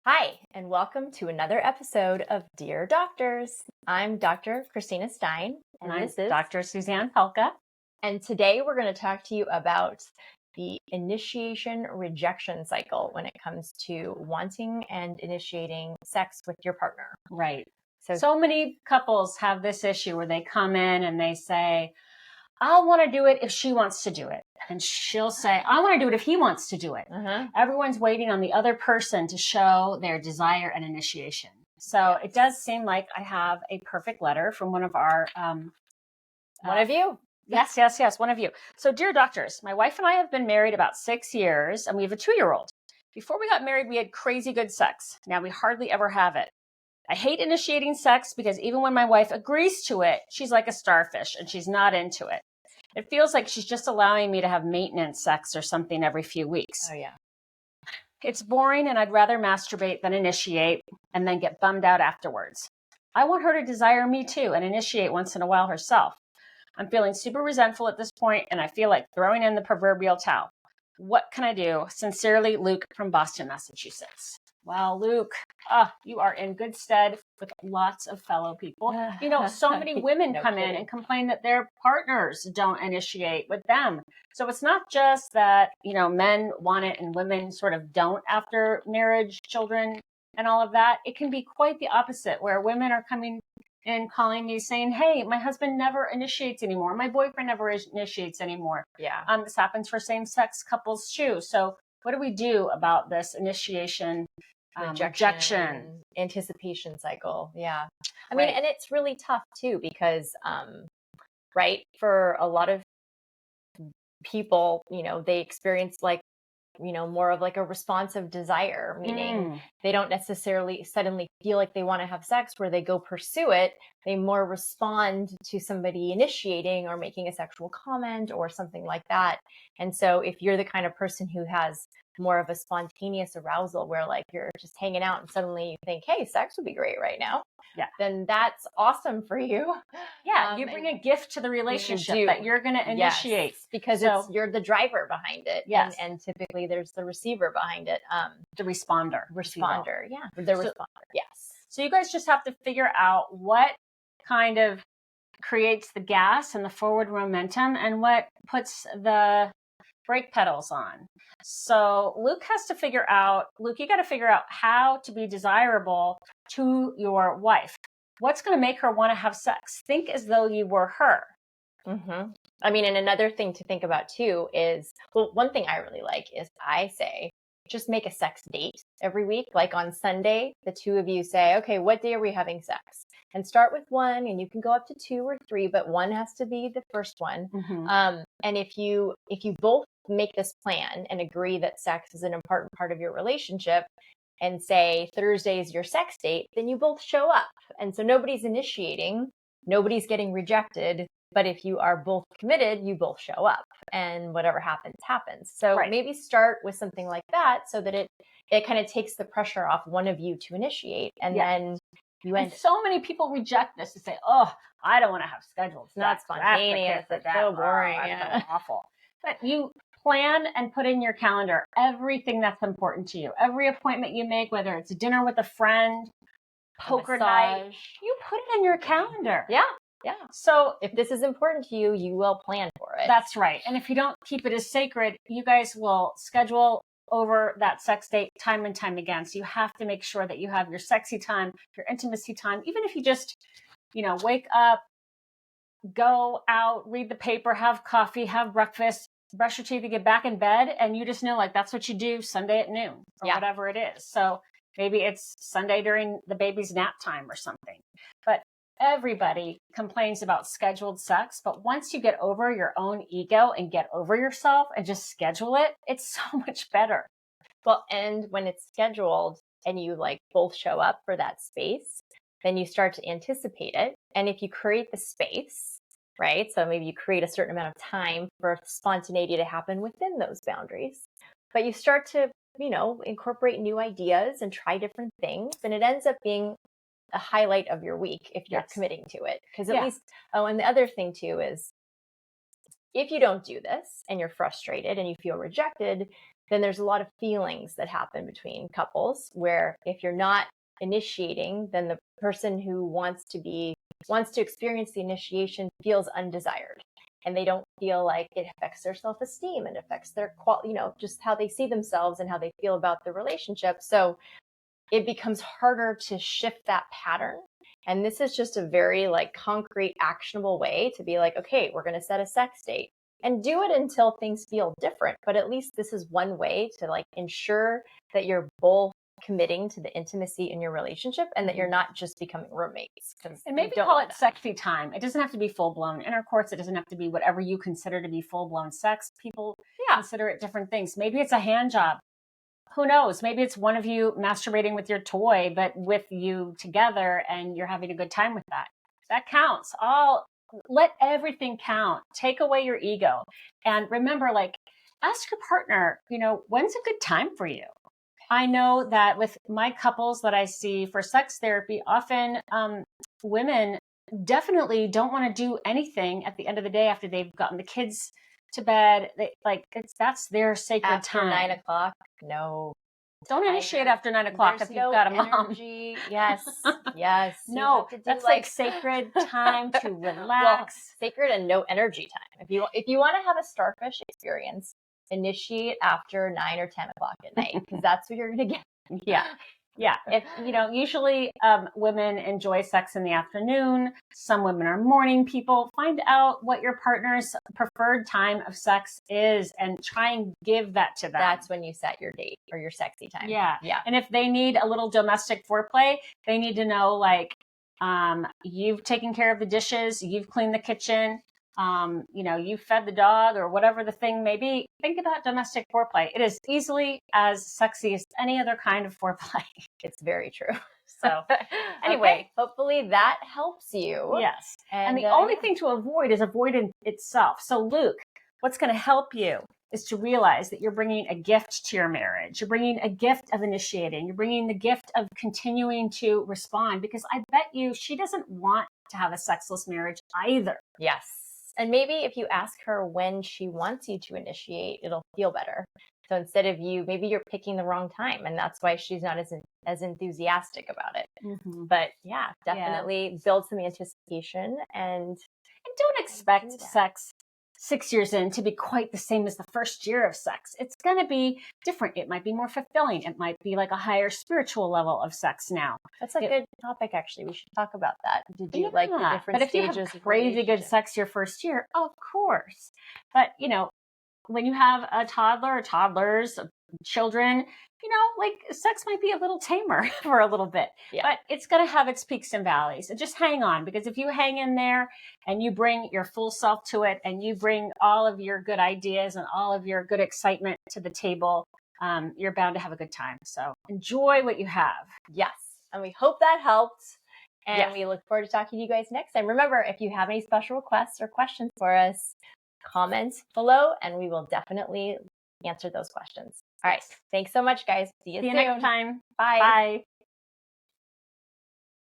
Hi, and welcome to another episode of Dear Doctors. I'm Dr. Christina Stein, And this is Dr. Suzanne Kela. And today we're going to talk to you about the initiation rejection cycle when it comes to wanting and initiating sex with your partner. Right. So many couples have this issue where they come in and they say, I want to do it if she wants to do it. And she'll say, I want to do it if he wants to do it. Everyone's waiting on the other person to show their desire and initiation. So It does seem like I have a perfect letter from one of our... one of you? Yes, one of you. So, dear doctors, my wife and I have been married about 6 years, and we have a 2-year-old. Before we got married, we had crazy good sex. Now we hardly ever have it. I hate initiating sex because even when my wife agrees to it, she's like a starfish and she's not into it. It feels like she's just allowing me to have maintenance sex or something every few weeks. Oh, yeah. It's boring and I'd rather masturbate than initiate and then get bummed out afterwards. I want her to desire me too and initiate once in a while herself. I'm feeling super resentful at this point and I feel like throwing in the proverbial towel. What can I do? Sincerely, Luke from Boston, Massachusetts. Well, Luke, you are in good stead with lots of fellow people. You know, so many women come in and complain that their partners don't initiate with them. So it's not just that, men want it and women sort of don't after marriage, children, and all of that. It can be quite the opposite, where women are coming and calling me saying, hey, my husband never initiates anymore. My boyfriend never initiates anymore. Yeah. This happens for same-sex couples too. So what do we do about this initiation rejection, anticipation cycle? Yeah. I mean, and it's really tough too, because, for a lot of people, they experience more of like a responsive desire, meaning they don't necessarily suddenly feel like they want to have sex where they go pursue it. They more respond to somebody initiating or making a sexual comment or something like that. And so if you're the kind of person who has more of a spontaneous arousal where like you're just hanging out and suddenly you think, hey, sex would be great right now. Yeah. Then that's awesome for you. Yeah. You bring a gift to the relationship that you're going to initiate. Yes, because you're the driver behind it. Yes. And typically there's the receiver behind it. The responder. Yeah. The responder. Yes. So you guys just have to figure out what kind of creates the gas and the forward momentum and what puts the brake pedals on. So Luke you got to figure out how to be desirable to your wife. What's going to make her want to have sex? Think as though you were her. Mm-hmm. I mean, and another thing to think about too is, one thing I really like is I say, just make a sex date every week. Like on Sunday, the two of you say, okay, what day are we having sex? And start with one, and you can go up to 2 or 3, but one has to be the first one. Mm-hmm. And if you both make this plan and agree that sex is an important part of your relationship, and say Thursday is your sex date, then you both show up. And so nobody's initiating, nobody's getting rejected. But if you are both committed, you both show up, and whatever happens, happens. So maybe start with something like that so that it kind of takes the pressure off one of you to initiate. And then you end. So many people reject this and say, oh, I don't want to have schedules. It's not spontaneous. It's so boring. That's so awful. But you plan and put in your calendar everything that's important to you. Every appointment you make, whether it's dinner with a friend, poker night, you put it in your calendar. Yeah. Yeah. So if this is important to you, you will plan for it. That's right. And if you don't keep it as sacred, you guys will schedule over that sex date time and time again. So you have to make sure that you have your sexy time, your intimacy time, even if you just, wake up, go out, read the paper, have coffee, have breakfast, brush your teeth, and get back in bed. And you just know, like, that's what you do Sunday at noon or whatever it is. So maybe it's Sunday during the baby's nap time or something. But everybody complains about scheduled sex, but once you get over your own ego and get over yourself and just schedule it, it's so much better. Well, and when it's scheduled and you both show up for that space, then you start to anticipate it. And if you create the space, right? So maybe you create a certain amount of time for spontaneity to happen within those boundaries, but you start to, incorporate new ideas and try different things. And it ends up being a highlight of your week if you're committing to it. Because at least, and the other thing too is if you don't do this and you're frustrated and you feel rejected, then there's a lot of feelings that happen between couples where if you're not initiating, then the person who wants to experience the initiation feels undesired. And they don't feel like it affects their self-esteem and affects their just how they see themselves and how they feel about the relationship. So it becomes harder to shift that pattern. And this is just a very like concrete, actionable way to be like, okay, we're going to set a sex date and do it until things feel different. But at least this is one way to like ensure that you're both committing to the intimacy in your relationship and that you're not just becoming roommates. And maybe call it sexy time. It doesn't have to be full-blown intercourse. It doesn't have to be whatever you consider to be full-blown sex. People consider it different things. Maybe it's a hand job. Who knows? Maybe it's one of you masturbating with your toy, but with you together and you're having a good time with that. That counts. Let everything count. Take away your ego. And remember, like, ask your partner, when's a good time for you? I know that with my couples that I see for sex therapy, often women definitely don't want to do anything at the end of the day after they've gotten the kids to bed. That's their sacred after time. 9 o'clock. No. Don't initiate after 9 o'clock if you've got a mom. Yes. No, that's like sacred time to relax. Well, sacred and no energy time. If you want to have a starfish experience, initiate after 9 or 10 o'clock at night because that's what you're going to get. Yeah. If usually women enjoy sex in the afternoon. Some women are morning people. Find out what your partner's preferred time of sex is and try and give that to them. That's when you set your date or your sexy time. Yeah. And if they need a little domestic foreplay, they need to know like you've taken care of the dishes, you've cleaned the kitchen, you fed the dog or whatever the thing may be. Think about domestic foreplay. It is easily as sexy as any other kind of foreplay. It's very true. So anyway, okay, hopefully that helps you. Yes. And the only thing to avoid is avoidance itself. So Luke, what's going to help you is to realize that you're bringing a gift to your marriage. You're bringing a gift of initiating. You're bringing the gift of continuing to respond because I bet you she doesn't want to have a sexless marriage either. Yes. And maybe if you ask her when she wants you to initiate, it'll feel better. So instead of maybe you're picking the wrong time and that's why she's not as enthusiastic about it. Mm-hmm. But yeah, definitely build some anticipation and don't expect sex 6 years in to be quite the same as the first year of sex. It's going to be different. It might be more fulfilling. It might be like a higher spiritual level of sex now. That's a good topic, actually. We should talk about that. Did you like the different stages? But if you have crazy good sex your first year, of course. But, when you have a toddler or toddlers, children, sex might be a little tamer for a little bit, but it's going to have its peaks and valleys. And just hang on, because if you hang in there and you bring your full self to it and you bring all of your good ideas and all of your good excitement to the table, you're bound to have a good time. So enjoy what you have. Yes. And we hope that helped. And we look forward to talking to you guys next time. Remember, if you have any special requests or questions for us, comment below and we will definitely answer those questions. All right. Thanks so much, guys. See you soon. Next time. Bye. Bye.